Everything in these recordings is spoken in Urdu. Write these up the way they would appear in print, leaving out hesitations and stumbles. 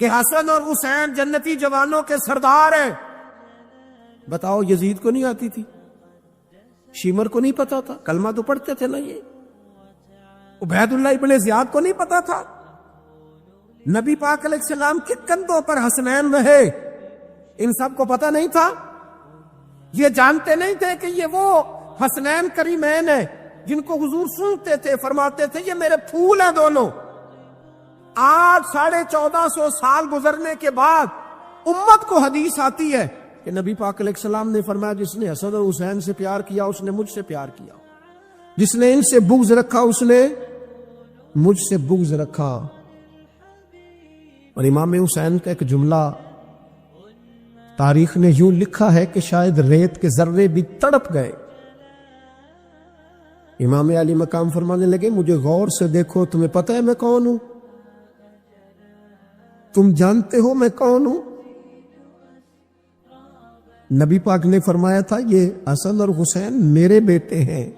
کہ حسن اور حسین جنتی جوانوں کے سردار ہیں. بتاؤ یزید کو نہیں آتی تھی؟ شیمر کو نہیں پتا تھا؟ کلمہ تو پڑھتے تھے نا. یہ عبید اللہ ابن زیاد کو نہیں پتا تھا؟ نبی پاک علیہ السلام کے کندھوں پر حسنین رہے، ان سب کو پتا نہیں تھا؟ یہ جانتے نہیں تھے کہ یہ وہ حسنین کریمین ہیں جن کو حضور سنتے تھے، فرماتے تھے یہ میرے پھول ہیں دونوں. آج 1450 سال گزرنے کے بعد امت کو حدیث آتی ہے کہ نبی پاک علیہ السلام نے فرمایا جس نے حسن اور حسین سے پیار کیا اس نے مجھ سے پیار کیا، جس نے ان سے بغض رکھا اس نے مجھ سے بغض رکھا. اور امام حسین کا ایک جملہ تاریخ نے یوں لکھا ہے کہ شاید ریت کے ذرے بھی تڑپ گئے. امام علی مقام فرمانے لگے مجھے غور سے دیکھو، تمہیں پتہ ہے میں کون ہوں؟ تم جانتے ہو میں کون ہوں؟ نبی پاک نے فرمایا تھا یہ حسن اور حسین میرے بیٹے ہیں،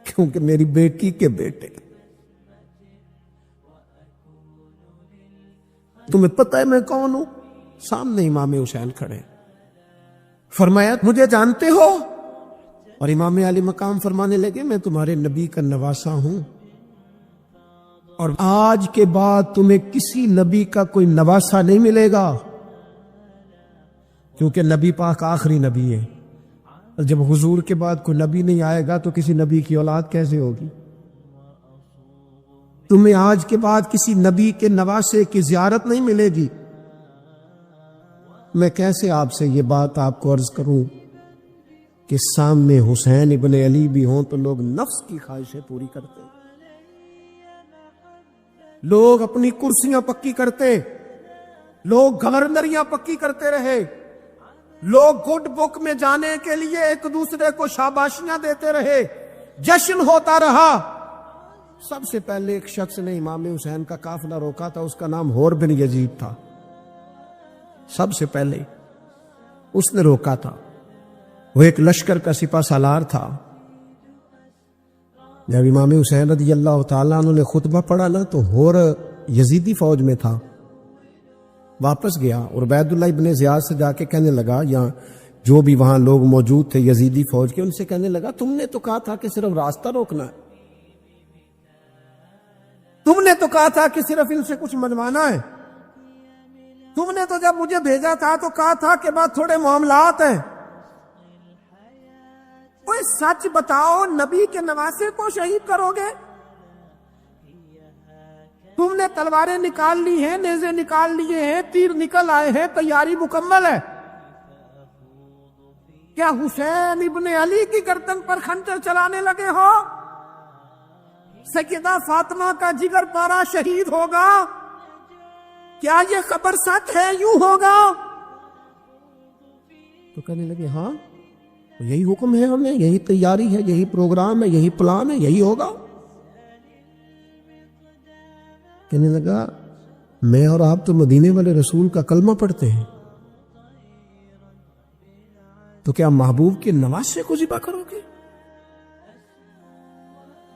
کیونکہ میری بیٹی کے بیٹے. تمہیں پتہ ہے میں کون ہوں؟ سامنے امام حسین کھڑے، فرمایا مجھے جانتے ہو؟ اور امام علی مقام فرمانے لگے میں تمہارے نبی کا نواسا ہوں، اور آج کے بعد تمہیں کسی نبی کا کوئی نواسا نہیں ملے گا، کیونکہ نبی پاک آخری نبی ہے. اور جب حضور کے بعد کوئی نبی نہیں آئے گا تو کسی نبی کی اولاد کیسے ہوگی؟ تمہیں آج کے بعد کسی نبی کے نواسے کی زیارت نہیں ملے گی. میں کیسے آپ سے یہ بات آپ کو عرض کروں کہ سامنے حسین ابن علی بھی ہوں تو لوگ نفس کی خواہشیں پوری کرتے، لوگ اپنی کرسیاں پکی کرتے، لوگ گورنریاں پکی کرتے رہے، لوگ گڈ بک میں جانے کے لیے ایک دوسرے کو شاباشیاں دیتے رہے، جشن ہوتا رہا. سب سے پہلے ایک شخص نے امام حسین کا قافلہ روکا تھا، اس کا نام حور بن یزید تھا. سب سے پہلے اس نے روکا تھا. وہ ایک لشکر کا سپہ سالار تھا. جب امام حسین رضی اللہ تعالیٰ عنہ نے خطبہ پڑھا نا تو حور یزیدی فوج میں تھا، واپس گیا اور عبید اللہ ابن زیاد سے جا کے کہنے لگا، یا جو بھی وہاں لوگ موجود تھے یزیدی فوج کے، ان سے کہنے لگا تم نے تو کہا تھا کہ صرف راستہ روکنا ہے، تم نے تو کہا تھا کہ صرف ان سے کچھ منوانا ہے، تم نے تو جب مجھے بھیجا تھا تو کہا تھا کہ بعد تھوڑے معاملات ہیں. کوئی سچ بتاؤ، نبی کے نواسے کو شہید کرو گے؟ تم نے تلواریں نکال لی ہیں، نیزے نکال لیے ہیں، تیر نکل آئے ہیں، تیاری مکمل ہے. کیا حسین ابن علی کی گردن پر خنجر چلانے لگے ہو؟ سیدہ فاطمہ کا جگر پارا شہید ہوگا، کیا یہ خبر سچ ہے؟ یوں ہوگا؟ تو کہنے لگے ہاں یہی حکم ہے، ہمیں یہی تیاری ہے، یہی پروگرام ہے، یہی پلان ہے، یہی ہوگا. کہنے لگا میں اور آپ تو مدینے والے رسول کا کلمہ پڑھتے ہیں، تو کیا محبوب کے نواسے کو ذبح کرو گے؟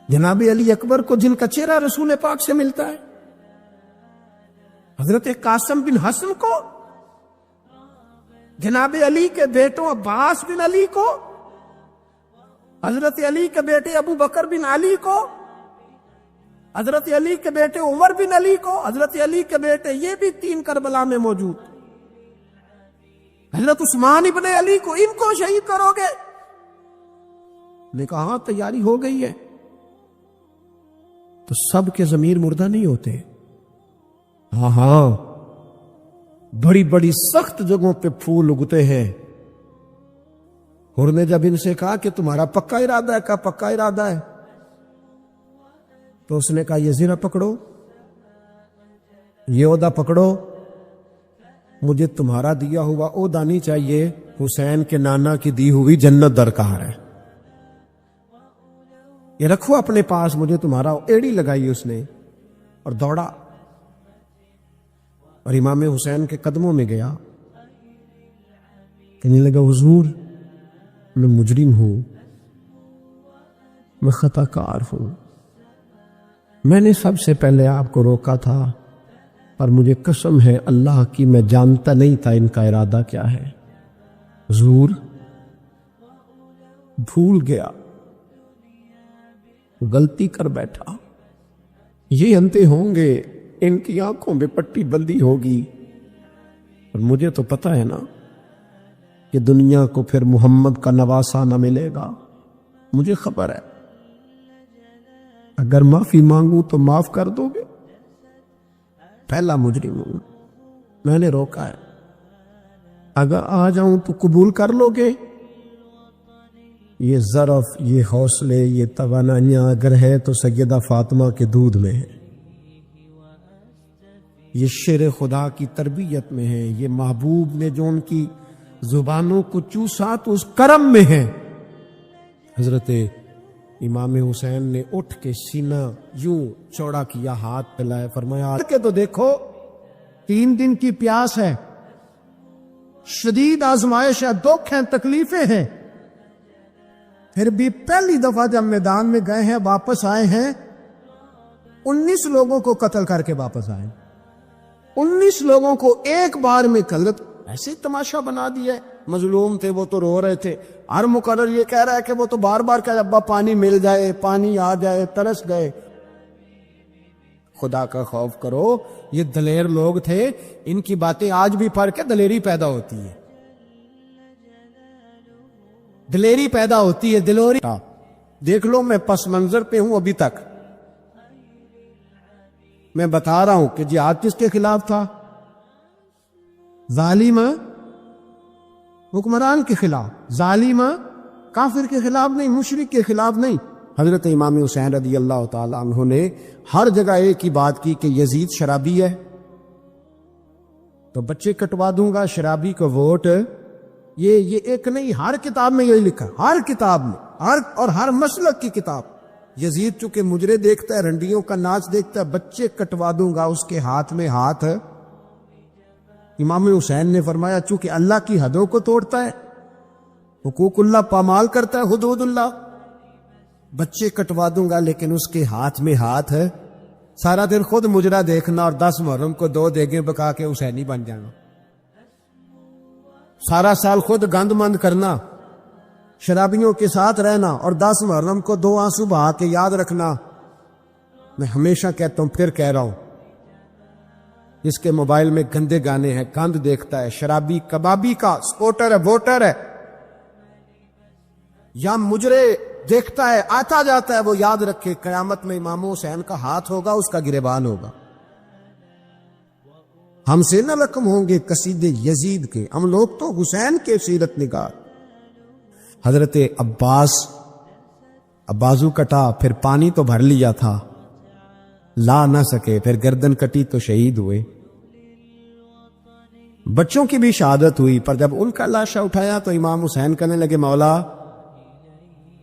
جناب علی اکبر کو جن کا چہرہ رسول پاک سے ملتا ہے، حضرت قاسم بن حسن کو، جناب علی کے بیٹوں عباس بن علی کو، حضرت علی کے بیٹے ابو بکر بن علی کو، حضرت علی کے بیٹے عمر بن علی کو، حضرت علی کے بیٹے یہ بھی 3 کربلا میں موجود، حضرت عثمان ابن علی کو، ان کو شہید کرو گے؟ نے کہا ہاں تیاری ہو گئی ہے. تو سب کے ضمیر مردہ نہیں ہوتے. ہاں بڑی بڑی سخت جگہوں پہ پھول اگتے ہیں. اور نے جب ان سے کہا کہ تمہارا پکا ارادہ ہے، کہا پکا ارادہ ہے. تو اس نے کہا یہ زرہ پکڑو، یہ عہدہ پکڑو، مجھے تمہارا دیا ہوا عہدہ نہیں چاہیے، حسین کے نانا کی دی ہوئی جنت درکار ہے، یہ رکھو اپنے پاس، مجھے تمہارا. ایڑی لگائی اس نے اور دوڑا اور امام حسین کے قدموں میں گیا. کہنے لگا حضور میں مجرم ہوں، میں خطا کار ہوں، میں نے سب سے پہلے آپ کو روکا تھا، پر مجھے قسم ہے اللہ کی میں جانتا نہیں تھا ان کا ارادہ کیا ہے۔ حضور بھول گیا، غلطی کر بیٹھا، یہ انتے ہوں گے، ان کی آنکھوں میں پٹی بندی ہوگی، اور مجھے تو پتہ ہے نا کہ دنیا کو پھر محمد کا نواسہ نہ ملے گا، مجھے خبر ہے اگر معافی مانگوں تو معاف کر دو گے۔ پہلا مجرم ہوں، میں نے روکا ہے، اگر آ جاؤں تو قبول کر لو گے؟ یہ ظرف، یہ حوصلے، یہ توانائیاں اگر ہے تو سیدہ فاطمہ کے دودھ میں ہے، یہ شیر خدا کی تربیت میں ہے، یہ محبوب نے جو ان کی زبانوں کو چوسا تو اس کرم میں ہے۔ حضرت امام حسین نے اٹھ کے سینہ یوں چوڑا کیا، ہاتھ پھیلائے، فرمایا کہ تو دیکھو 3 دن کی پیاس ہے، شدید آزمائش ہے، دکھ ہیں، تکلیفیں ہیں، پھر بھی پہلی دفعہ جب میدان میں گئے ہیں، واپس آئے ہیں، 19 لوگوں کو قتل کر کے واپس آئے، 19 لوگوں کو ایک بار میں قتل، ایسے ہی تماشا بنا دیا ہے۔ مظلوم تھے وہ تو رو رہے تھے، ہر مقرر یہ کہہ رہا ہے کہ وہ تو بار بار کہ ابا پانی مل جائے، پانی آ جائے، ترس گئے۔ خدا کا خوف کرو، یہ دلیر لوگ تھے، ان کی باتیں آج بھی پڑھ کے دلیری پیدا ہوتی ہے، دلیری پیدا ہوتی ہے، دلوری۔ دیکھ لو میں پس منظر پہ ہوں ابھی تک، میں بتا رہا ہوں کہ جہاد کس کے خلاف تھا؟ ظالم حکمران کے خلاف، ظالم کافر کے خلاف نہیں، مشرک کے خلاف نہیں۔ حضرت امام حسین رضی اللہ تعالی عنہ نے ہر جگہ ایک ہی بات کی کہ یزید شرابی ہے تو بچے کٹوا دوں گا، شرابی کو ووٹ، یہ ایک نہیں، ہر کتاب میں یہی لکھا، ہر کتاب میں، اور ہر مسلک کی کتاب۔ یزید چونکہ مجرے دیکھتا ہے، رنڈیوں کا ناچ دیکھتا ہے، بچے کٹوا دوں گا، اس کے ہاتھ میں ہاتھ۔ امام حسین نے فرمایا چونکہ اللہ کی حدوں کو توڑتا ہے، حقوق اللہ پامال کرتا ہے، حدود اللہ، بچے کٹوا دوں گا لیکن اس کے ہاتھ میں ہاتھ ہے۔ سارا دن خود مجرا دیکھنا اور 10 محرم کو 2 دیگیں پکا کے حسینی بن جانا، سارا سال خود گند مند کرنا، شرابیوں کے ساتھ رہنا، اور 10 محرم کو 2 آنسو بہا کے یاد رکھنا۔ میں ہمیشہ کہتا ہوں، پھر کہہ رہا ہوں، جس کے موبائل میں گندے گانے ہیں، گند دیکھتا ہے، شرابی کبابی کا سپورٹر ہے، ووٹر ہے، یا مجرے دیکھتا ہے، آتا جاتا ہے، وہ یاد رکھے قیامت میں امام حسین کا ہاتھ ہوگا، اس کا گریبان ہوگا۔ ہم سے نہ رقم ہوں گے قصیدے یزید کے، ہم لوگ تو حسین کے سیرت نگار۔ حضرت عباس بازو کٹا، پھر پانی تو بھر لیا تھا، لا نہ سکے، پھر گردن کٹی تو شہید ہوئے۔ بچوں کی بھی شہادت ہوئی، پر جب ان کا لاشا اٹھایا تو امام حسین کہنے لگے مولا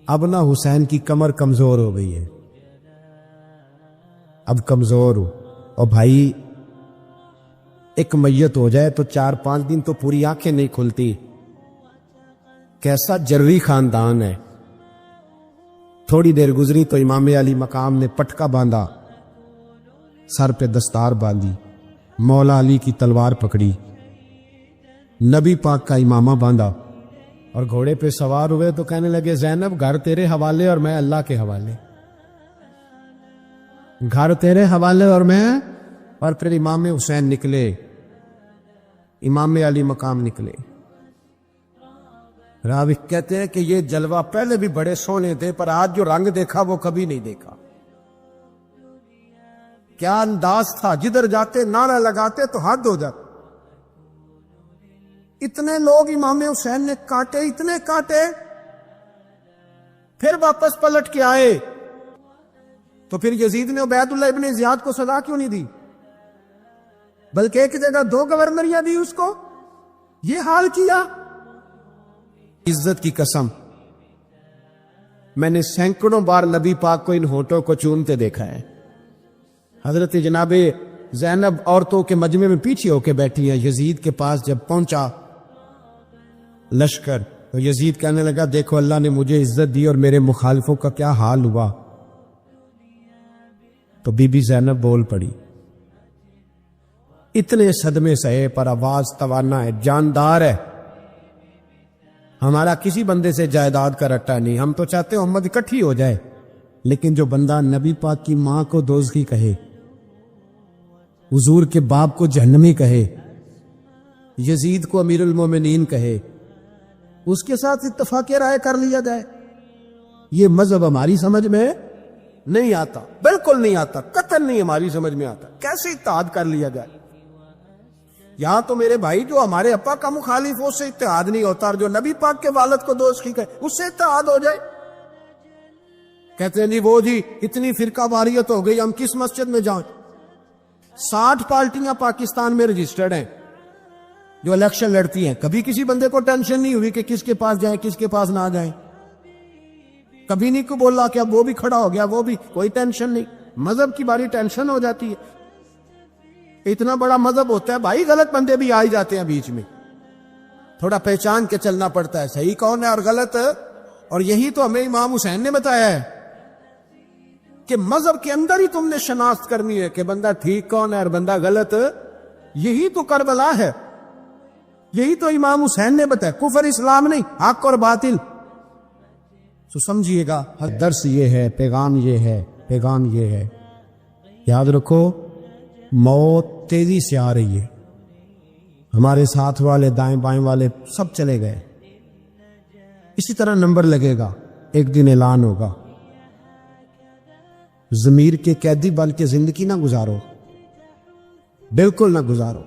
اب نہ حسین کی کمر کمزور ہو گئی ہے، اب کمزور ہو، اور بھائی ایک میت ہو جائے تو 4-5 دن تو پوری آنکھیں نہیں کھلتی، کیسا جروی خاندان ہے۔ تھوڑی دیر گزری تو امام علی مقام نے پٹکا باندھا، سر پہ دستار باندھی، مولا علی کی تلوار پکڑی، نبی پاک کا امامہ باندھا، اور گھوڑے پہ سوار ہوئے تو کہنے لگے زینب گھر تیرے حوالے اور میں اللہ کے حوالے، گھر تیرے حوالے اور میں۔ اور پھر امام حسین نکلے، امام علی مقام نکلے۔ راوی کہتے ہیں کہ یہ جلوہ پہلے بھی بڑے سونے تھے، پر آج جو رنگ دیکھا وہ کبھی نہیں دیکھا۔ کیا انداز تھا، جدھر جاتے نعرہ لگاتے تو حد ہو جاتے۔ اتنے لوگ امام حسین نے کاٹے، اتنے کاٹے، پھر واپس پلٹ کے آئے تو پھر یزید نے عبید اللہ ابن زیاد کو سزا کیوں نہیں دی، بلکہ ایک جگہ 2 گورنریاں دی اس کو، یہ حال کیا۔ عزت کی قسم، میں نے سینکڑوں بار نبی پاک کو ان ہونٹوں کو چومتے دیکھا ہے۔ حضرت جناب زینب عورتوں کے مجمع میں پیچھے ہو کے بیٹھی ہیں، یزید کے پاس جب پہنچا لشکر تو یزید کہنے لگا دیکھو اللہ نے مجھے عزت دی اور میرے مخالفوں کا کیا حال ہوا۔ تو بی بی زینب بول پڑی. اتنے صدمے سہے پر آواز توانا ہے، جاندار ہے. ہمارا کسی بندے سے جائیداد کا رٹا نہیں، ہم تو چاہتے ہیں امت اکٹھی ہو جائے، لیکن جو بندہ نبی پاک کی ماں کو دوزخی کہے، حضور کے باپ کو جہنمی کہے، یزید کو امیر المومنین کہے، اس کے ساتھ اتفاق رائے کر لیا جائے، یہ مذہب ہماری سمجھ میں نہیں آتا، بالکل نہیں آتا، قطعاً نہیں ہماری سمجھ میں آتا. کیسے اتحاد کر لیا جائے؟ یہاں تو میرے بھائی جو ہمارے ابا کا مخالف ہو اس سے اتحاد نہیں ہوتا، اور جو نبی پاک کے والد کو دوزخی کہے اس سے اتحاد ہو جائے. کہتے ہیں جی وہ جی اتنی فرقہ واریت ہو گئی، ہم کس مسجد میں جائیں؟ 60 پارٹیاں پاکستان میں رجسٹرڈ ہیں جو الیکشن لڑتی ہیں. کبھی کسی بندے کو ٹینشن نہیں ہوئی کہ کس کے پاس جائیں کس کے پاس نہ جائیں؟ کبھی نہیں کو بولا کہ اب وہ بھی کھڑا ہو گیا، وہ بھی، کوئی ٹینشن نہیں. مذہب کی باری ٹینشن ہو جاتی ہے. اتنا بڑا مذہب ہوتا ہے بھائی، غلط بندے بھی آ ہی جاتے ہیں بیچ میں، تھوڑا پہچان کے چلنا پڑتا ہے صحیح کون ہے اور غلط. اور یہی تو ہمیں امام حسین نے بتایا ہے کہ مذہب کے اندر ہی تم نے شناخت کرنی ہے کہ بندہ ٹھیک کون ہے اور بندہ غلط. یہی تو کربلا ہے، یہی تو امام حسین نے بتایا، کفر اسلام نہیں، حق اور باطل. تو سمجھیے گا درس یہ ہے، پیغام یہ ہے، پیغام یہ ہے، یاد رکھو موت تیزی سے آ رہی ہے. ہمارے ساتھ والے دائیں بائیں والے سب چلے گئے، اسی طرح نمبر لگے گا، ایک دن اعلان ہوگا. ضمیر کے قیدی بن کے زندگی نہ گزارو، بالکل نہ گزارو.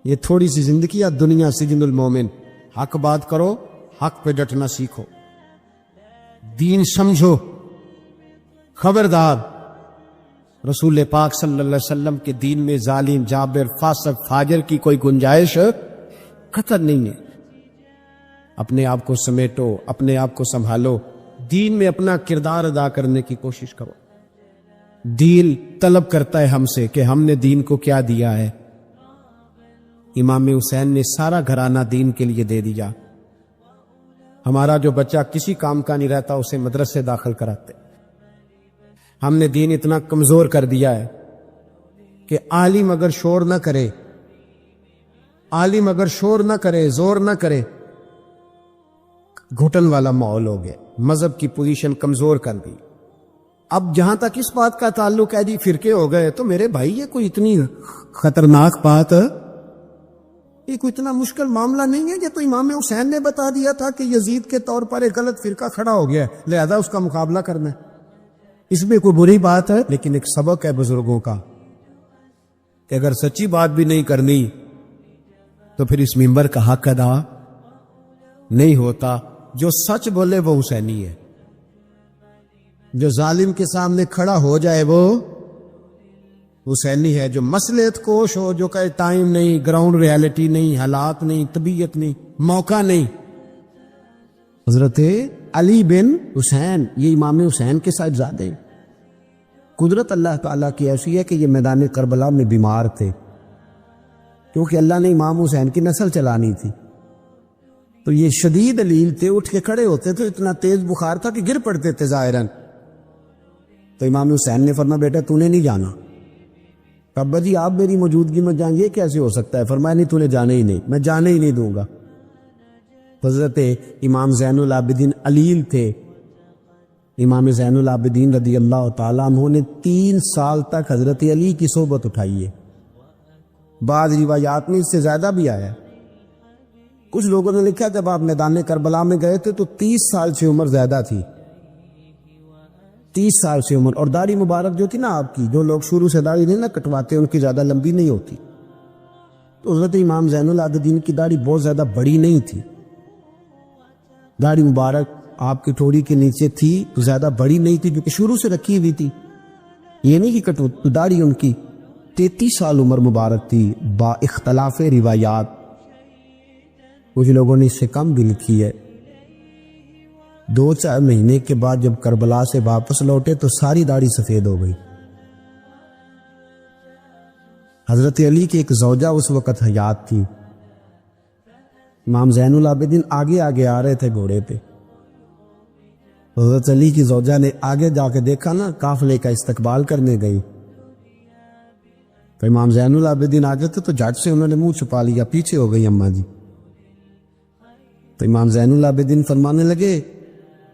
یہ تھوڑی سی زندگی ہے، دنیا سجن المومن. حق بات کرو، حق پہ ڈٹنا سیکھو، دین سمجھو. خبردار رسول پاک صلی اللہ علیہ وسلم کے دین میں ظالم، جابر، فاسق، فاجر کی کوئی گنجائش قطعاً نہیں ہے. اپنے آپ کو سمیٹو، اپنے آپ کو سنبھالو، دین میں اپنا کردار ادا کرنے کی کوشش کرو. دین طلب کرتا ہے ہم سے کہ ہم نے دین کو کیا دیا ہے. امام حسین نے سارا گھرانہ دین کے لیے دے دیا. ہمارا جو بچہ کسی کام کا نہیں رہتا اسے مدرسے داخل کراتے. ہم نے دین اتنا کمزور کر دیا ہے کہ عالم اگر شور نہ کرے، عالم اگر شور نہ کرے، زور نہ کرے، گھٹن والا ماحول ہو گیا. مذہب کی پوزیشن کمزور کر دی. اب جہاں تک اس بات کا تعلق ہے جی فرقے ہو گئے، تو میرے بھائی یہ کوئی اتنی خطرناک بات، یہ کوئی اتنا مشکل معاملہ نہیں ہے. یہ تو امام حسین نے بتا دیا تھا کہ یزید کے طور پر ایک غلط فرقہ کھڑا ہو گیا ہے، لہذا اس کا مقابلہ کرنا ہے. اس میں کوئی بری بات ہے، لیکن ایک سبق ہے بزرگوں کا کہ اگر سچی بات بھی نہیں کرنی تو پھر اس منبر کا حق ادا نہیں ہوتا. جو سچ بولے وہ حسینی ہے، جو ظالم کے سامنے کھڑا ہو جائے وہ حسینی ہے. جو مصلحت کوش ہو، جو کہے ٹائم نہیں، گراؤنڈ ریالٹی نہیں، حالات نہیں، طبیعت نہیں، موقع نہیں. حضرت علی بن حسین یہ امام حسین کے ساتھ زیادہ ہیں. قدرت اللہ تعالیٰ کی ایسی ہے کہ یہ میدان کربلا میں بیمار تھے، کیونکہ اللہ نے امام حسین کی نسل چلانی تھی. تو یہ شدید علیل تھے، اٹھ کے کھڑے ہوتے تھے، اتنا تیز بخار تھا کہ گر پڑتے تھے ظاہراً. تو امام حسین نے فرمایا بیٹا تو نے نہیں جانا. ابا جی آپ میری موجودگی میں جائیں، یہ کیسے ہو سکتا ہے؟ فرمایا نہیں تو نے جانے ہی نہیں، میں جانے ہی نہیں دوں گا. حضرت امام زین العابدین علیل تھے. امام زین العابدین رضی اللہ تعالیٰ عنہ نے 3 سال تک حضرت علی کی صحبت اٹھائی ہے. بعض روایات میں اس سے زیادہ بھی آیا ہے. کچھ لوگوں نے لکھا جب آپ میدان کربلا میں گئے تھے تو 30 سال سے عمر زیادہ تھی، 30 سال سے عمر. اور داڑھی مبارک جو تھی نا آپ کی، جو لوگ شروع سے داڑھی نہیں نہ کٹواتے ان کی زیادہ لمبی نہیں ہوتی، تو حضرت امام زین العابدین کی داڑھی بہت زیادہ بڑی نہیں تھی. داڑھی مبارک آپ کی ٹھوڑی کے نیچے تھی تو زیادہ بڑی نہیں تھی، جو کہ شروع سے رکھی ہوئی تھی. یہ نہیں کہ کٹو، داڑھی ان کی 33 سال عمر مبارک تھی با اختلاف روایات. کچھ لوگوں نے اس سے کم بھی لکھی ہے. 2-4 مہینے کے بعد جب کربلا سے واپس لوٹے تو ساری داڑھی سفید ہو گئی. حضرت علی کی ایک زوجہ اس وقت حیات تھی. امام زین العابدین آگے آگے آ رہے تھے گھوڑے پہ. حضرت علی کی زوجہ نے آگے جا کے دیکھا نا، قافلے کا استقبال کرنے گئی، تو امام زین العابدین آ گئے تھے تو جھٹ سے انہوں نے منہ چھپا لیا، پیچھے ہو گئی اماں جی۔ تو امام زین العابدین فرمانے لگے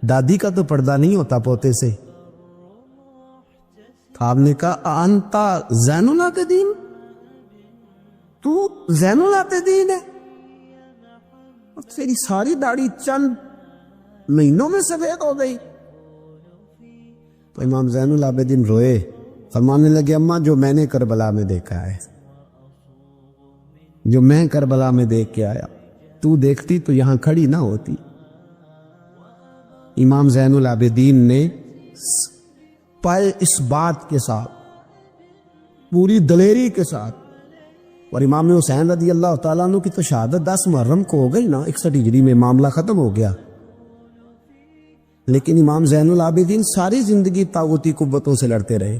دادی کا تو پردہ نہیں ہوتا پوتے سے۔ تو آپ نے کہا انتا زین العابدین، تو زین العابدین ہے، اور تیری ساری داڑھی چند مہینوں میں سفید ہو گئی۔ تو امام زین العابدین روئے، فرمانے لگے اماں جو میں نے کربلا میں دیکھا ہے، جو میں کربلا میں دیکھ کے آیا، تو دیکھتی تو یہاں کھڑی نہ ہوتی۔ امام زین العابدین نے پائے اس بات کے ساتھ، پوری دلیری کے ساتھ، اور امام حسین رضی اللہ تعالیٰ عنہ کی تو شہادت 10 محرم کو ہو گئی نا، 61 ہجری میں معاملہ ختم ہو گیا، لیکن امام زین العابدین ساری زندگی طاغوتی قوتوں سے لڑتے رہے۔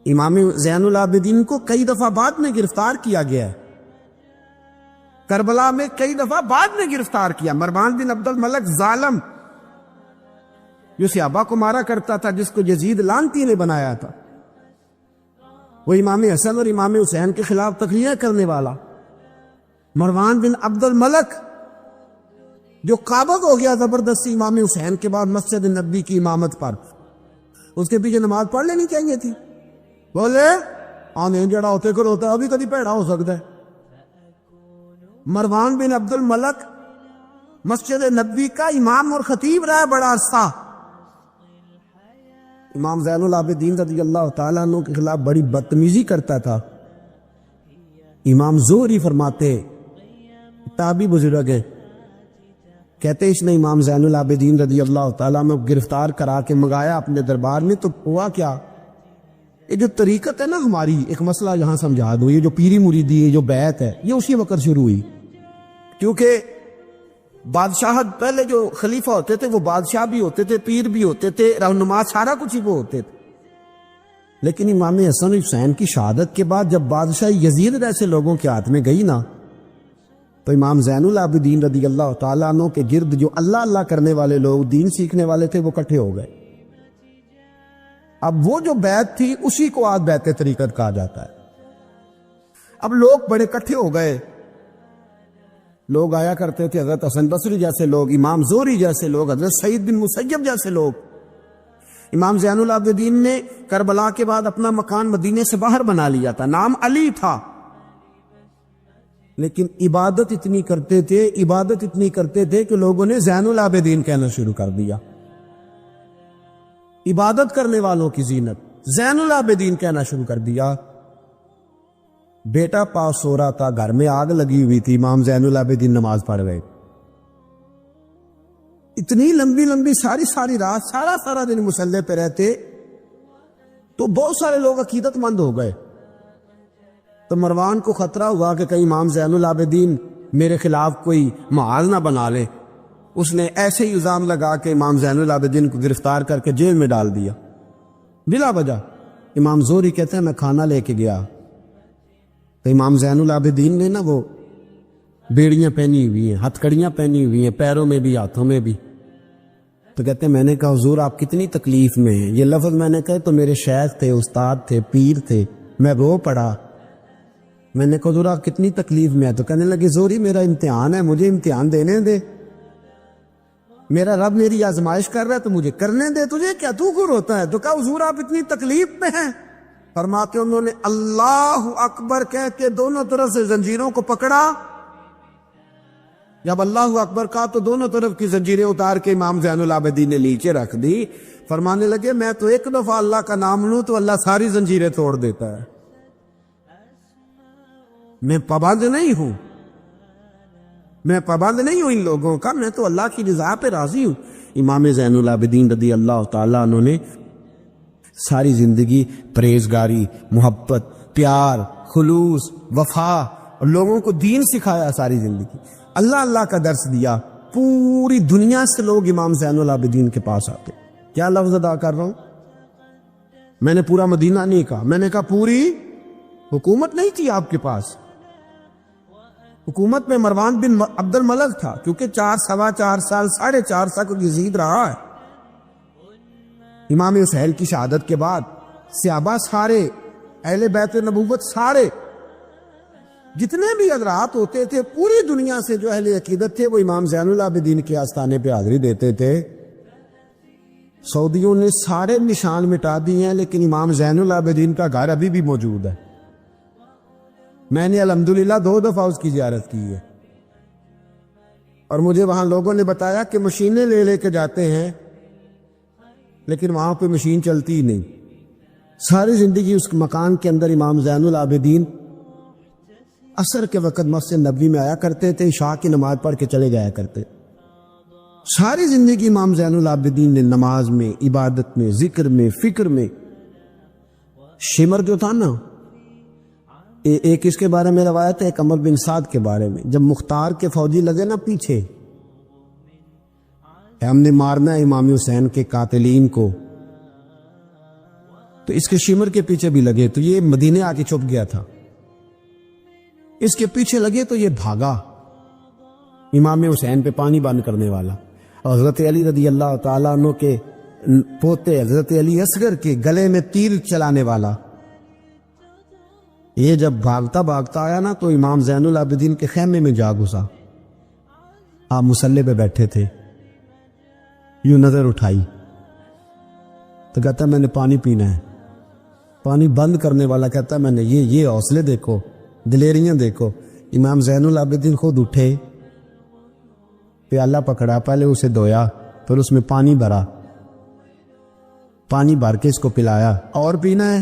امام زین العابدین کو کئی دفعہ بعد میں گرفتار کیا گیا ہے، کربلا میں کئی دفعہ بعد میں گرفتار کیا۔ مروان بن عبد الملک ظالم جو صحابہ کو مارا کرتا تھا، جس کو یزید لعنتی نے بنایا تھا، وہ امام حسن اور امام حسین کے خلاف تقریریں کرنے والا مروان بن عبد الملک، جو قابض ہو گیا زبردستی امام حسین کے بعد مسجد نبوی کی امامت پر، اس کے پیچھے نماز پڑھ لینی چاہیے تھی، بولے آنے جڑا ہوتے کر ہوتا ہے، ابھی کبھی پیڑا ہو سکتا ہے۔ مروان بن عبد الملک مسجد نبوی کا امام اور خطیب رہا بڑا عرصہ، امام زین العابدین رضی اللہ تعالیٰ عنہ کے خلاف بڑی بدتمیزی کرتا تھا۔ امام زہری فرماتے، تابعی بزرگ ہیں، کہتے اس نے امام زین العابدین رضی اللہ تعالیٰ عنہ گرفتار کرا کے منگایا اپنے دربار میں، تو ہوا کیا، یہ جو طریقت ہے نا ہماری، ایک مسئلہ یہاں سمجھا دو، یہ جو پیری مریدی ہے، جو بیعت ہے، یہ اسی وقت شروع ہوئی، کیونکہ بادشاہت پہلے جو خلیفہ ہوتے تھے وہ بادشاہ بھی ہوتے تھے، پیر بھی ہوتے تھے، رہنما، سارا کچھ ہی وہ ہوتے تھے، لیکن امام حسن حسین کی شہادت کے بعد جب بادشاہ یزید جیسے لوگوں کے ہاتھ میں گئی نا، تو امام زین العابدین رضی اللہ تعالیٰ عنہ کے گرد جو اللہ اللہ کرنے والے لوگ، دین سیکھنے والے تھے، وہ اکٹھے ہو گئے۔ اب وہ جو بیعت تھی اسی کو آج بیعت طریقت کہا جاتا ہے۔ اب لوگ بڑے اکٹھے ہو گئے، لوگ آیا کرتے تھے، حضرت حسن بصری جیسے لوگ، امام زہری جیسے لوگ، حضرت سعید بن مسیب جیسے لوگ۔ امام زین العابدین نے کربلا کے بعد اپنا مکان مدینے سے باہر بنا لیا تھا، نام علی تھا، لیکن عبادت اتنی کرتے تھے کہ لوگوں نے زین العابدین کہنا شروع کر دیا۔ عبادت کرنے والوں کی زینت زین العابدین کہنا شروع کر دیا۔ بیٹا پاس سو رہا تھا، گھر میں آگ لگی ہوئی تھی، امام زین العابدین نماز پڑھ گئے، اتنی لمبی ساری رات سارا دن مصلی پہ رہتے، تو بہت سارے لوگ عقیدت مند ہو گئے۔ تو مروان کو خطرہ ہوا کہ کہیں امام زین العابدین میرے خلاف کوئی محاذ نہ بنا لے، اس نے ایسے ہی الزام لگا کے امام زین العابدین کو گرفتار کر کے جیل میں ڈال دیا بلا وجہ۔ امام زہری کہتے ہیں میں کھانا لے کے گیا تو امام زین العابدین نے نا وہ بیڑیاں پہنی ہوئی ہیں، ہتھ کڑیاں پہنی ہوئی ہیں، پیروں میں بھی ہاتھوں میں بھی، تو کہتے ہیں میں نے کہا حضور آپ کتنی تکلیف میں ہیں، یہ لفظ میں نے کہے تو میرے شیخ تھے، استاد تھے، پیر تھے، میں رو پڑا، میں نے کہا حضور آپ کتنی تکلیف میں ہے، تو کہنے لگے زہری میرا امتحان ہے، مجھے امتحان دینے دے، میرا رب میری آزمائش کر رہا ہے تو مجھے کرنے دے، تجھے کیا، تو کیوں روتا ہے؟ تو کہا حضور آپ اتنی تکلیف میں ہیں، فرماتے انہوں نے اللہ اکبر کہہ کے دونوں طرف سے زنجیروں کو پکڑا، جب اللہ اکبر کہا تو دونوں طرف کی زنجیریں اتار کے امام زین العابدین نے نیچے رکھ دی، فرمانے لگے میں تو ایک دفعہ اللہ کا نام لوں تو اللہ ساری زنجیریں توڑ دیتا ہے، میں پابند نہیں ہوں، میں پابند نہیں ہوں ان لوگوں کا، میں تو اللہ کی رضا پہ راضی ہوں۔ امام زین العابدین رضی اللہ تعالیٰ عنہ نے ساری زندگی پرہیزگاری، محبت، پیار، خلوص، وفا اور لوگوں کو دین سکھایا، ساری زندگی اللہ اللہ کا درس دیا، پوری دنیا سے لوگ امام زین العابدین کے پاس آتے۔ کیا لفظ ادا کر رہا ہوں، میں نے پورا مدینہ نہیں کہا، میں نے کہا پوری حکومت نہیں تھی آپ کے پاس، حکومت میں مروان بن عبد الملک تھا، کیونکہ 4 سال 4.5 سال یزید رہا ہے۔ امام حسین کی شہادت کے بعد صحابہ سارے، اہل بیت نبوت سارے، جتنے بھی حضرات ہوتے تھے پوری دنیا سے جو اہل عقیدت تھے، وہ امام زین العابدین کے آستانے پہ حاضری دیتے تھے۔ سعودیوں نے سارے نشان مٹا دیے ہیں، لیکن امام زین العابدین کا گھر ابھی بھی موجود ہے۔ میں نے الحمدللہ 2 دفعہ اس کی زیارت کی ہے، اور مجھے وہاں لوگوں نے بتایا کہ مشینیں لے کے جاتے ہیں، لیکن وہاں پہ مشین چلتی ہی نہیں۔ ساری زندگی اس مکان کے اندر امام زین العابدین عصر کے وقت مسجد نبوی میں آیا کرتے تھے، عشاء کی نماز پڑھ کے چلے جایا کرتے۔ ساری زندگی امام زین العابدین نے نماز میں، عبادت میں، ذکر میں، فکر میں، شمر جو تھا نا، ایک اس کے بارے میں روایت ہے، ایک عمر بن سعد کے بارے میں، جب مختار کے فوجی لگے نا پیچھے، ہم نے مارنا ہے امام حسین کے قاتلین کو، تو اس کے شمر کے پیچھے بھی لگے، تو یہ مدینے آ کے چھپ گیا تھا، اس کے پیچھے لگے تو یہ بھاگا، امام حسین پہ پانی بند کرنے والا، اور حضرت علی رضی اللہ تعالیٰ عنہ کے پوتے حضرت علی اصغر کے گلے میں تیر چلانے والا، یہ جب بھاگتا بھاگتا آیا نا تو امام زین العابدین کے خیمے میں جا گھسا۔ آپ مصلی پہ بیٹھے تھے، یوں نظر اٹھائی تو کہتا میں نے پانی پینا ہے، پانی بند کرنے والا کہتا میں نے یہ حوصلے دیکھو، دلیریاں دیکھو۔ امام زین العابدین خود اٹھے، پیالہ پکڑا، پہلے اسے دھویا، پھر اس میں پانی بھرا، پانی بھر کے اس کو پلایا، اور پینا ہے؟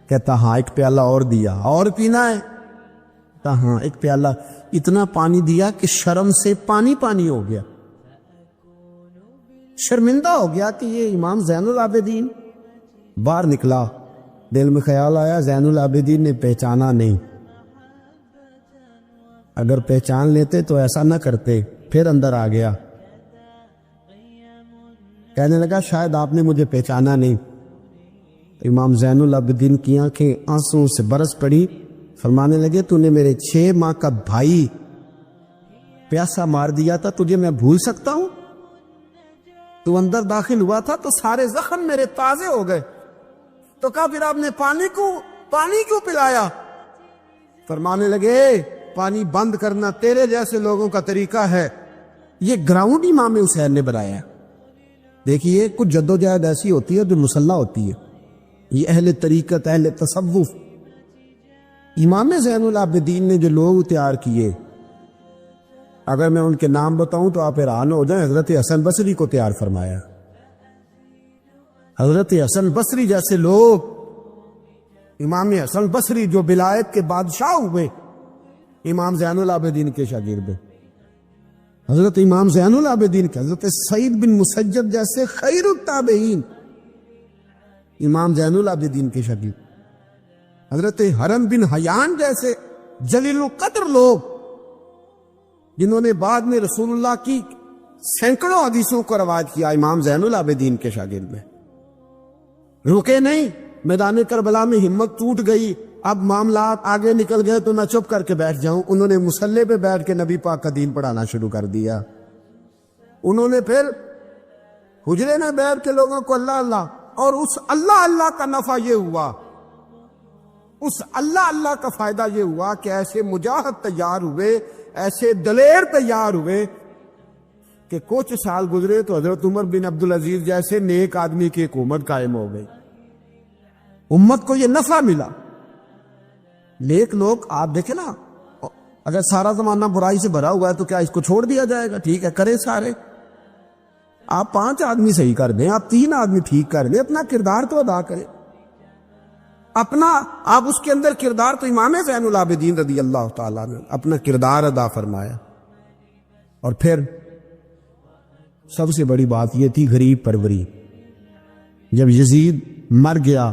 کہتا ہاں، ایک پیالہ اور دیا، اور پینا ہے؟ کہتا ہاں، ایک پیالہ، اتنا پانی دیا کہ شرم سے پانی پانی ہو گیا، شرمندہ ہو گیا کہ یہ امام زین العابدین۔ باہر نکلا، دل میں خیال آیا زین العابدین نے پہچانا نہیں، اگر پہچان لیتے تو ایسا نہ کرتے۔ پھر اندر آ گیا، کہنے لگا شاید آپ نے مجھے پہچانا نہیں۔ امام زین العابدین کی آنکھیں آنسوں سے برس پڑی، فرمانے لگے تو نے میرے 6 ماہ کا بھائی پیاسا مار دیا تھا، تجھے میں بھول سکتا ہوں؟ تو اندر داخل ہوا تھا تو سارے زخم میرے تازے ہو گئے، تو کہا پھر آپ نے پانی کیوں پلایا؟ فرمانے لگے پانی بند کرنا تیرے جیسے لوگوں کا طریقہ ہے، یہ گراؤنڈ امام حسین نے بنایا ہے۔ دیکھیے کچھ جدوجہد ایسی ہوتی ہے جو مسلح ہوتی ہے، یہ اہل طریقت، اہل تصوف، امام زین العابدین نے جو لوگ تیار کیے، اگر میں ان کے نام بتاؤں تو آپ حیران ہو جائیں۔ حضرت حسن بصری کو تیار فرمایا، حضرت حسن بصری جیسے لوگ، امام حسن بصری جو ولایت کے بادشاہ ہوئے، امام زین العابدین کے شاگرد، حضرت امام زین العابدین کے، حضرت سعید بن مسجد جیسے خیر التابعین امام زین العابدین کے شاگرد، حضرت حرم بن حیان جیسے جلیل القدر لوگ جنہوں نے بعد میں رسول اللہ کی سینکڑوں حدیثوں کو روایت کیا، امام زین العابدین کے شاگرد میں رکے نہیں۔ میدان کربلا میں ہمت ٹوٹ گئی، اب معاملات آگے نکل گئے تو میں چپ کر کے بیٹھ جاؤں، انہوں نے مصلی پہ بیٹھ کے نبی پاک کا دین پڑھانا شروع کر دیا۔ انہوں نے پھر حجرے میں بیٹھ کے لوگوں کو اللہ اللہ، اور اس اللہ اللہ کا نفع یہ ہوا، اس اللہ اللہ کا فائدہ یہ ہوا کہ ایسے مجاہد تیار ہوئے، ایسے دلیر تیار ہوئے کہ کچھ سال گزرے تو حضرت عمر بن عبدالعزیز جیسے نیک آدمی کی حکومت قائم ہو گئی، امت کو یہ نفع ملا۔ نیک لوگ آپ دیکھیں نا، اگر سارا زمانہ برائی سے بھرا ہوا ہے تو کیا اس کو چھوڑ دیا جائے گا؟ ٹھیک ہے کرے سارے، آپ 5 آدمی صحیح کر دیں، آپ 3 آدمی ٹھیک کر دیں، اپنا کردار تو ادا کریں، آپ اس کے اندر کردار، تو امام زین العابدین رضی اللہ تعالیٰ نے اپنا کردار ادا فرمایا۔ اور پھر سب سے بڑی بات یہ تھی غریب پروری۔ جب یزید مر گیا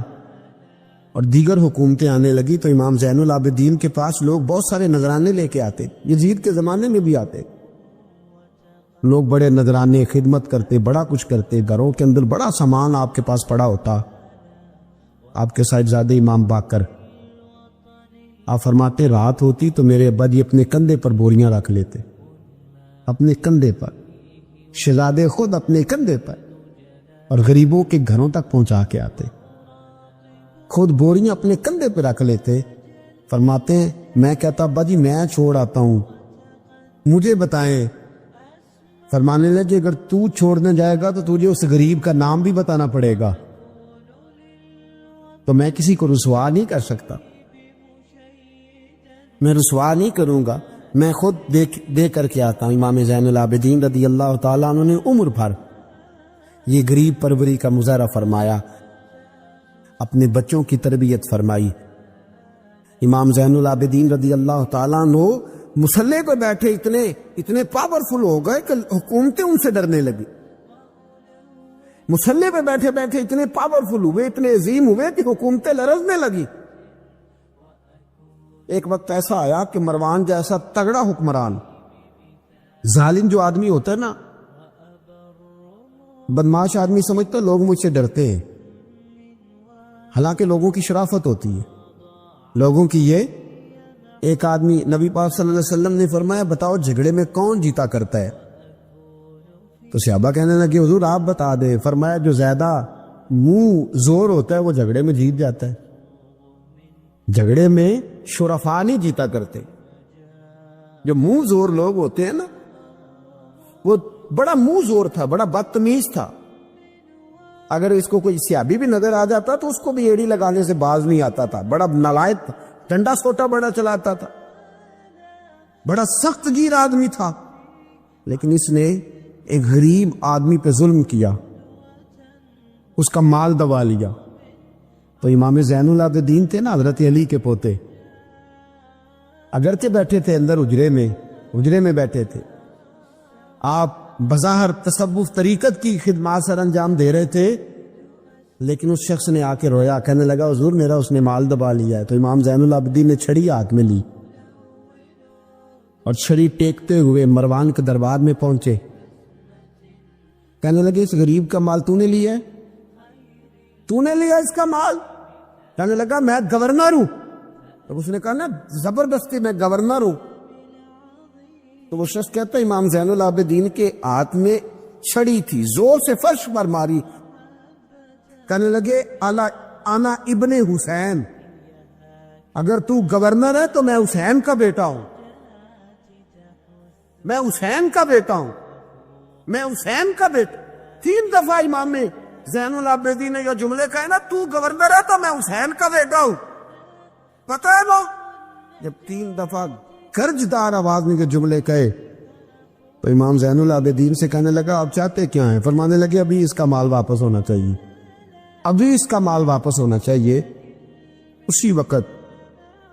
اور دیگر حکومتیں آنے لگی تو امام زین العابدین کے پاس لوگ بہت سارے نذرانے لے کے آتے، یزید کے زمانے میں بھی آتے، لوگ بڑے نذرانے خدمت کرتے، بڑا کچھ کرتے، گھروں کے اندر بڑا سامان آپ کے پاس پڑا ہوتا۔ آپ کے صاحبزادے امام باقر، آپ فرماتے رات ہوتی تو میرے ابا جی اپنے کندھے پر بوریاں رکھ لیتے، اپنے کندھے پر، شہزادے خود اپنے کندھے پر، اور غریبوں کے گھروں تک پہنچا کے آتے، خود بوریاں اپنے کندھے پہ رکھ لیتے۔ فرماتے ہیں میں کہتا ابا جی میں چھوڑ آتا ہوں، مجھے بتائیں۔ فرمانے لگے اگر تو چھوڑنے جائے گا تو تجھے اس غریب کا نام بھی بتانا پڑے گا، تو میں کسی کو رسوا نہیں کر سکتا، میں رسوا نہیں کروں گا، میں خود دے کر کے آتا ہوں۔ امام زین العابدین رضی اللہ تعالیٰ عنہ نے عمر بھر یہ غریب پروری کا مظاہرہ فرمایا، اپنے بچوں کی تربیت فرمائی۔ امام زین العابدین رضی اللہ تعالیٰ عنہ مصلی پہ بیٹھے اتنے پاورفل ہو گئے کہ حکومتیں ان سے ڈرنے لگی۔ مصلی پہ بیٹھے بیٹھے اتنے پاورفل ہوئے، اتنے عظیم ہوئے کہ حکومتیں لرزنے لگی۔ ایک وقت ایسا آیا کہ مروان جیسا تگڑا حکمران، ظالم جو آدمی ہوتا ہے نا، بدماش آدمی سمجھتا لوگ مجھ سے ڈرتے ہیں، حالانکہ لوگوں کی شرافت ہوتی ہے، لوگوں کی یہ۔ ایک آدمی نبی پاک صلی اللہ علیہ وسلم نے فرمایا بتاؤ جھگڑے میں کون جیتا کرتا ہے؟ تو صحابہ کہنے لگے حضور آپ بتا دیں۔ فرمایا جو زیادہ منہ زور ہوتا ہے وہ جھگڑے میں جیت جاتا ہے، جھگڑے میں شرفا نہیں جیتا کرتے، جو منہ زور لوگ ہوتے ہیں نا، وہ بڑا منہ زور تھا، بڑا بدتمیز تھا، اگر اس کو کوئی سیابی بھی نظر آ جاتا تو اس کو بھی ایڑی لگانے سے باز نہیں آتا تھا، بڑا نالائق تھا، ڈنڈا سوٹا بڑا چلاتا تھا، بڑا سخت گیر آدمی تھا، لیکن اس نے ایک غریب آدمی پہ ظلم کیا، اس کا مال دبا لیا۔ تو امام زین العابدین تھے نا، حضرت علی کے پوتے، اگرچہ بیٹھے تھے اندر حجرے میں بیٹھے تھے، آپ بظاہر تصوف طریقت کی خدمات سر انجام دے رہے تھے، لیکن اس شخص نے آ کے رویا، کہنے لگا حضور میرا اس نے مال دبا لیا ہے۔ تو امام زین العابدین نے چھڑی ہاتھ میں لی اور چھڑی ٹیکتے ہوئے مروان کے دربار میں پہنچے، کہنے لگے اس غریب کا مال تو نے لیا ہے؟ تو نے لیا اس کا مال؟ کہنے لگا میں گورنر ہوں۔ تو اس نے کہا نا زبردستی میں گورنر ہوں۔ تو وہ شخص کہتا ہے امام زین العابدین کے ہاتھ میں چھڑی تھی، زور سے فرش پر ماری، کہنے لگے انا ابن حسین، اگر تو گورنر ہے تو میں حسین کا بیٹا ہوں، میں حسین کا بیٹا ہوں، میں حسین کا بیٹا۔ 3 دفعہ امام زین العابدین نے یہ جملے کہے نا، تو گورنر ہے تو میں حسین کا بیٹا ہوں، پتہ ہے وہ جب 3 دفعہ گرجدار آواز میں جو جملے کہے تو امام زین العابدین سے کہنے لگا آپ چاہتے کیا ہیں؟ فرمانے لگے ابھی اس کا مال واپس ہونا چاہیے، ابھی اس کا مال واپس ہونا چاہیے۔ اسی وقت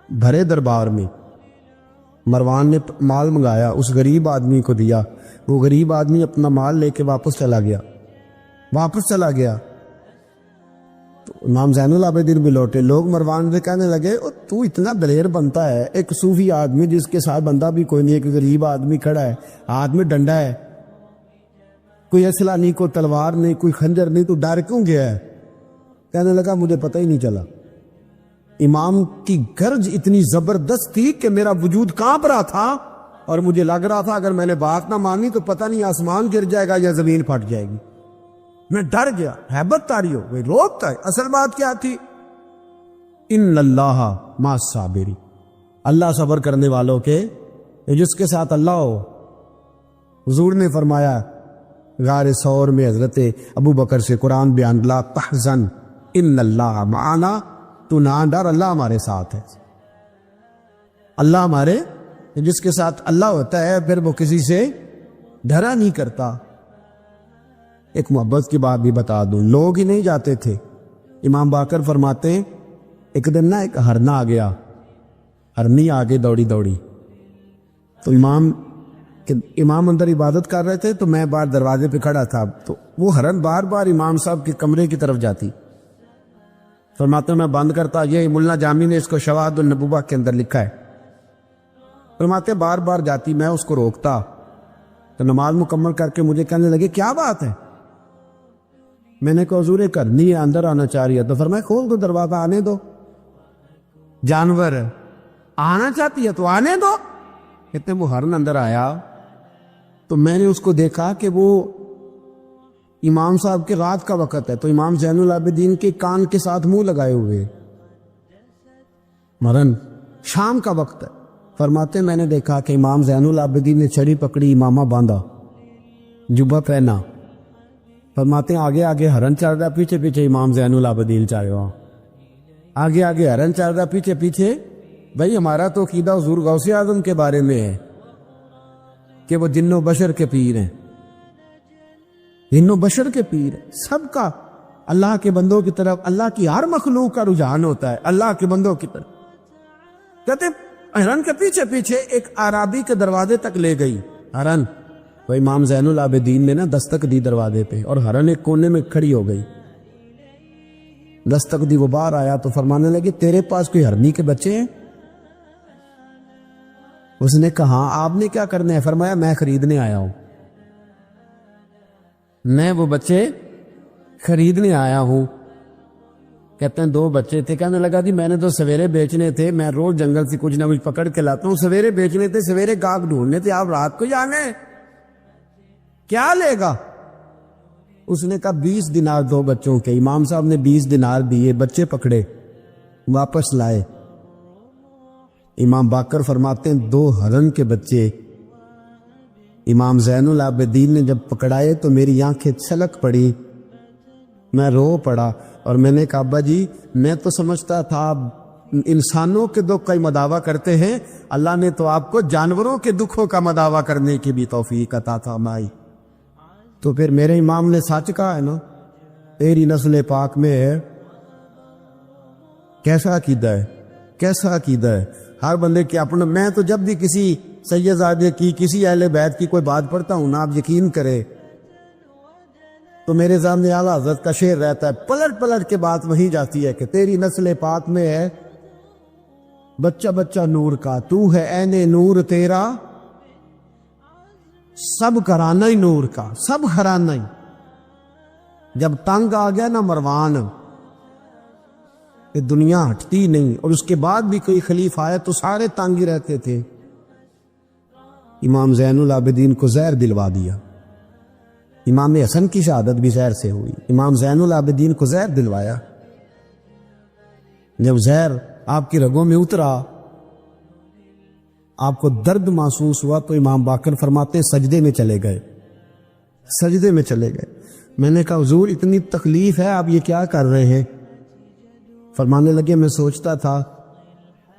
بھرے دربار میں مروان نے مال منگایا، اس غریب آدمی کو دیا، وہ غریب آدمی اپنا مال لے کے واپس چلا گیا۔ تو امام زین العابدین بھی لوٹے، لوگ مروان سے کہنے لگے تو اتنا دلیر بنتا ہے، ایک صوفی آدمی جس کے ساتھ بندہ بھی کوئی نہیں، ایک غریب آدمی کھڑا ہے، ہاتھ میں ڈنڈا ہے، کوئی اسلحہ نہیں، کوئی تلوار نہیں، کوئی خنجر نہیں، تو ڈر کیوں گیا ہے؟ کہنے لگا مجھے پتہ ہی نہیں چلا۔ امام کی گرج اتنی زبردست تھی کہ میرا وجود کانپ رہا تھا، اور مجھے لگ رہا تھا اگر میں نے بات نہ مانی تو پتہ نہیں آسمان گر جائے گا یا زمین پھٹ جائے گی۔ میں ڈر گیا، ہیبت تاری ہو گئی، روکتا ہے۔ اصل بات کیا تھی؟ ان اللہ مع الصابرین، اللہ صبر کرنے والوں کے، جس کے ساتھ اللہ ہو۔ حضور نے فرمایا غار ثور میں حضرت ابو بکر سے قرآن بیان، لا تحزن ان اللہ معنا، تو نہ ڈر، اللہ ہمارے ساتھ ہے۔ اللہ ہمارے، جس کے ساتھ اللہ ہوتا ہے پھر وہ کسی سے ڈرا نہیں کرتا۔ ایک محبت کی بات بھی بتا دوں، لوگ ہی نہیں جاتے تھے۔ امام باقر فرماتے ہیں ایک دن نا ایک ہرنا آ گیا، ہرنی آگے دوڑی، تو امام اندر عبادت کر رہے تھے، تو میں باہر دروازے پہ کھڑا تھا، تو وہ ہرن بار بار امام صاحب کے کمرے کی طرف جاتی۔ فرماتے ہیں میں بند کرتا، یہ ملا جامی نے اس کو شواہد النبوہ کے اندر لکھا ہے، فرماتے بار بار جاتی، میں اس کو روکتا، تو نماز مکمل کر کے مجھے کہنے لگے کیا بات ہے؟ میں نے کہا حضور کرنی ہے، اندر آنا چاہ رہی ہے۔ تو فرمایا کھول دو دروازہ، آنے دو، جانور ہے۔ آنا چاہتی ہے تو آنے دو. کہتے ہیں وہ ہرن اندر آیا تو میں نے اس کو دیکھا کہ وہ امام صاحب کے رات کا وقت ہے تو امام زین العابدین کے کان کے ساتھ منہ لگائے ہوئے. مرن شام کا وقت ہے. فرماتے میں نے دیکھا کہ امام زین العابدین نے چھڑی پکڑی, امامہ باندھا, جبہ پہنا. فرماتے ہیں آگے آگے ہرن چل رہا, پیچھے پیچھے امام زین العابدین چل رہا. آگے آگے ہرن چل رہا, پیچھے پیچھے. بھائی ہمارا تو عقیدہ حضور غوث اعظم کے بارے میں ہے کہ وہ جن و بشر کے پیر ہیں, جن و بشر کے پیر ہیں. سب کا اللہ کے بندوں کی طرف, اللہ کی ہر مخلوق کا رجحان ہوتا ہے اللہ کے بندوں کی طرف. کہتے ہرن کے پیچھے پیچھے ایک عرابی کے دروازے تک لے گئی ہرن. وہ امام زین العابدین نے نا دستک دی دروازے پہ اور ہرن ایک کونے میں کھڑی ہو گئی. دستک دی, وہ باہر آیا تو فرمانے لگے تیرے پاس کوئی ہرنی کے بچے ہیں؟ اس نے کہا آپ نے کیا کرنا ہے؟ فرمایا میں خریدنے آیا ہوں, میں وہ بچے خریدنے آیا ہوں. کہتے ہیں 2 بچے تھے. کہنے لگا جی میں نے تو سویرے بیچنے تھے, میں روز جنگل سے کچھ نہ کچھ پکڑ کے لاتا ہوں, سویرے بیچنے تھے, سویرے گاہک ڈھونڈنے تھے, آپ رات کو ہی آ گئے, کیا لے گا؟ اس نے کہا 20 دینار 2 بچوں کے. امام صاحب نے 20 دینار دیے, بچے پکڑے, واپس لائے. امام باقر فرماتے ہیں 2 ہرن کے بچے امام زین العابدین نے جب پکڑائے تو میری آنکھیں چھلک پڑی, میں رو پڑا. اور میں نے کہا ابا جی میں تو سمجھتا تھا انسانوں کے دکھ کا ہی مداوع کرتے ہیں, اللہ نے تو آپ کو جانوروں کے دکھوں کا مداوع کرنے کی بھی توفیق عطا فرمائی. تو پھر میرے امام نے سچ کہا ہے نا, تیری نسل پاک میں ہے. کیسا عقیدہ ہے, کیسا عقیدہ ہے ہر بندے کے اپنا. میں تو جب بھی کسی سیدزادے کی, کسی اہل بیت کی کوئی بات پڑھتا ہوں نا, آپ یقین کرے تو میرے سامنے اعلیٰ حضرت کا شعر رہتا ہے, پلٹ پلٹ کے بات وہی جاتی ہے کہ تیری نسل پاک میں ہے بچہ بچہ نور کا, تو ہے عین نور تیرا, سب گھرانہ ہی نور کا, سب گھرانہ ہی. جب تنگ آ گیا نا مروان کہ دنیا ہٹتی نہیں, اور اس کے بعد بھی کوئی خلیفہ آیا تو سارے تنگ ہی رہتے تھے, امام زین العابدین کو زہر دلوا دیا. امام حسن کی شہادت بھی زہر سے ہوئی, امام زین العابدین کو زہر دلوایا. جب زہر آپ کی رگوں میں اترا, آپ کو درد محسوس ہوا, تو امام باقر فرماتے سجدے میں چلے گئے, سجدے میں چلے گئے. میں نے کہا حضور اتنی تکلیف ہے, آپ یہ کیا کر رہے ہیں؟ فرمانے لگے میں سوچتا تھا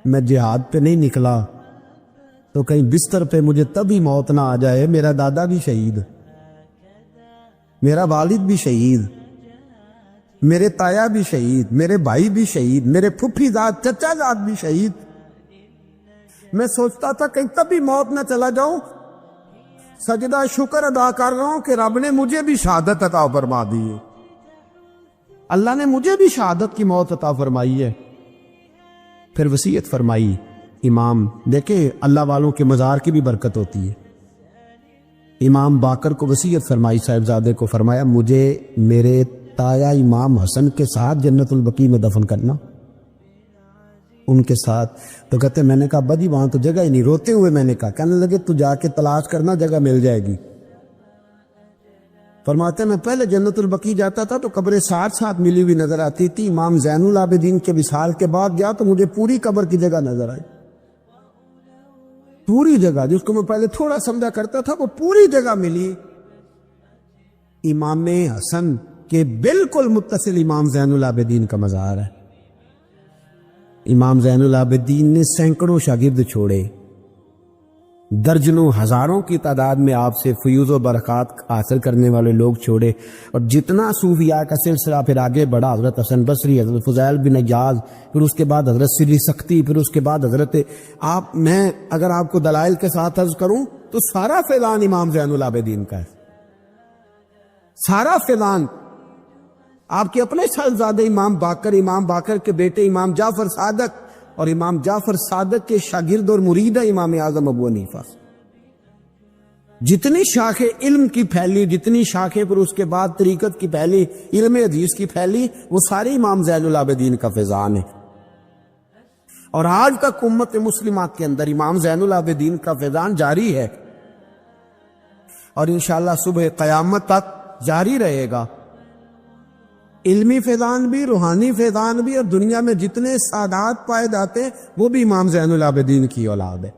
میں جہاد پہ نہیں نکلا تو کہیں بستر پہ مجھے تبھی موت نہ آ جائے. میرا دادا بھی شہید, میرا والد بھی شہید, میرے تایا بھی شہید, میرے بھائی بھی شہید, میرے پھپھی زاد چچا زاد بھی شہید. میں سوچتا تھا کہیں تبھی موت نہ چلا جاؤں. سجدہ شکر ادا کر رہا ہوں کہ رب نے مجھے بھی شہادت عطا فرما دی ہے, اللہ نے مجھے بھی شہادت کی موت عطا فرمائی ہے. پھر وصیت فرمائی امام, دیکھیں اللہ والوں کے مزار کی بھی برکت ہوتی ہے. امام باقر کو وصیت فرمائی صاحبزادے کو, فرمایا مجھے میرے تایا امام حسن کے ساتھ جنت البقیع میں دفن کرنا, ان کے ساتھ. تو کہتے میں نے کہا ابا جی وہاں تو جگہ ہی نہیں. روتے ہوئے میں نے کہا, کہنے لگے تو جا کے تلاش کرنا, جگہ مل جائے گی. فرماتے میں پہلے جنت البقیع جاتا تھا تو قبریں ساتھ ساتھ ملی ہوئی نظر آتی تھی. امام زین العابدین کے وصال کے بعد گیا تو مجھے پوری قبر کی جگہ نظر آئی, پوری جگہ جس کو میں پہلے تھوڑا سمجھا کرتا تھا وہ پوری جگہ ملی. امام حسن کے بالکل متصل امام زین العابدین کا مزار ہے. امام زین العابدین نے سینکڑوں شاگرد چھوڑے, درجنوں ہزاروں کی تعداد میں آپ سے فیوز و برکات حاصل کرنے والے لوگ چھوڑے. اور جتنا صوفیاء کا سلسلہ پھر آگے بڑھا, حضرت حسن بصری, حضرت فضیل بن عیاض, پھر اس کے بعد حضرت سری سختی, پھر اس کے بعد حضرت میں اگر آپ کو دلائل کے ساتھ عرض کروں تو سارا فیضان امام زین العابدین کا ہے, سارا فیضان. آپ کے اپنے صاحبزادے امام باقر کے بیٹے امام جعفر صادق, اور امام جعفر صادق کے شاگرد اور مرید ہے امام اعظم ابو حنیفہ. جتنی شاخیں علم کی پھیلی, جتنی شاخیں پھر اس کے بعد طریقت کی پھیلی, علم حدیث کی پھیلی, وہ سارے امام زین العابدین کا فیضان ہے. اور آج تک امت مسلمہ کے اندر امام زین العابدین کا فیضان جاری ہے، اور انشاءاللہ صبح قیامت تک جاری رہے گا۔ علمی فیضان بھی، روحانی فیضان بھی، اور دنیا میں جتنے سعادات پائے جاتے ہیں وہ بھی امام زین العابدین کی اولاد ہے۔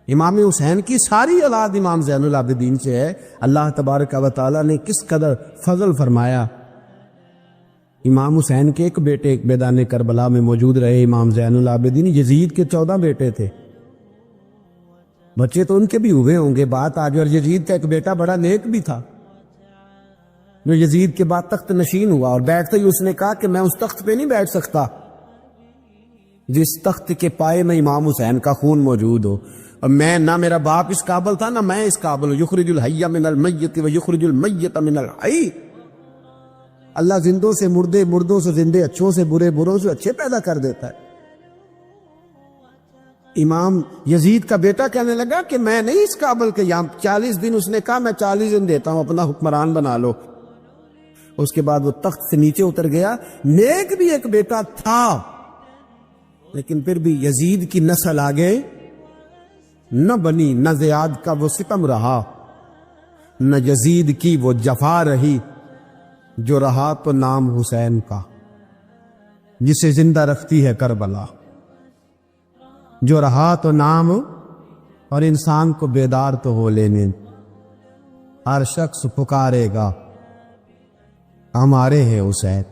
امام حسین کی ساری اولاد امام زین العابدین سے ہے۔ اللہ تبارک و تعالیٰ نے کس قدر فضل فرمایا۔ امام حسین کے ایک بیٹے ایک میدان کربلا میں موجود رہے، امام زین العابدین۔ یزید کے 14 بیٹے تھے، بچے تو ان کے بھی ہوئے ہوں گے بات آج، اور یزید کا ایک بیٹا بڑا نیک بھی تھا جو یزید کے بعد تخت نشین ہوا، اور بیٹھتے ہی اس نے کہا کہ میں اس تخت پہ نہیں بیٹھ سکتا جس تخت کے پائے میں امام حسین کا خون موجود ہو، اور میں نہ میرا باپ اس قابل تھا نہ میں اس قابل ہوں۔ یخرج الحی من المیت و یخرج المیت من الحی۔ اللہ زندوں سے مردے، مردوں سے زندے، اچھوں سے برے، بروں سے اچھے پیدا کر دیتا ہے۔ امام یزید کا بیٹا کہنے لگا کہ میں نہیں اس قابل کہ یہاں 40 دن، اس نے کہا میں 40 دن دیتا ہوں، اپنا حکمران بنا لو۔ اس کے بعد وہ تخت سے نیچے اتر گیا۔ نیک بھی ایک بیٹا تھا، لیکن پھر بھی یزید کی نسل آگے نہ بنی، نہ زیاد کا وہ ستم رہا، نہ یزید کی وہ جفا رہی، جو رہا تو نام حسین کا، جسے زندہ رکھتی ہے کربلا، جو رہا تو نام، اور انسان کو بیدار تو ہو لینے۔ ہر شخص پکارے گا ہمارے ہیں حسین۔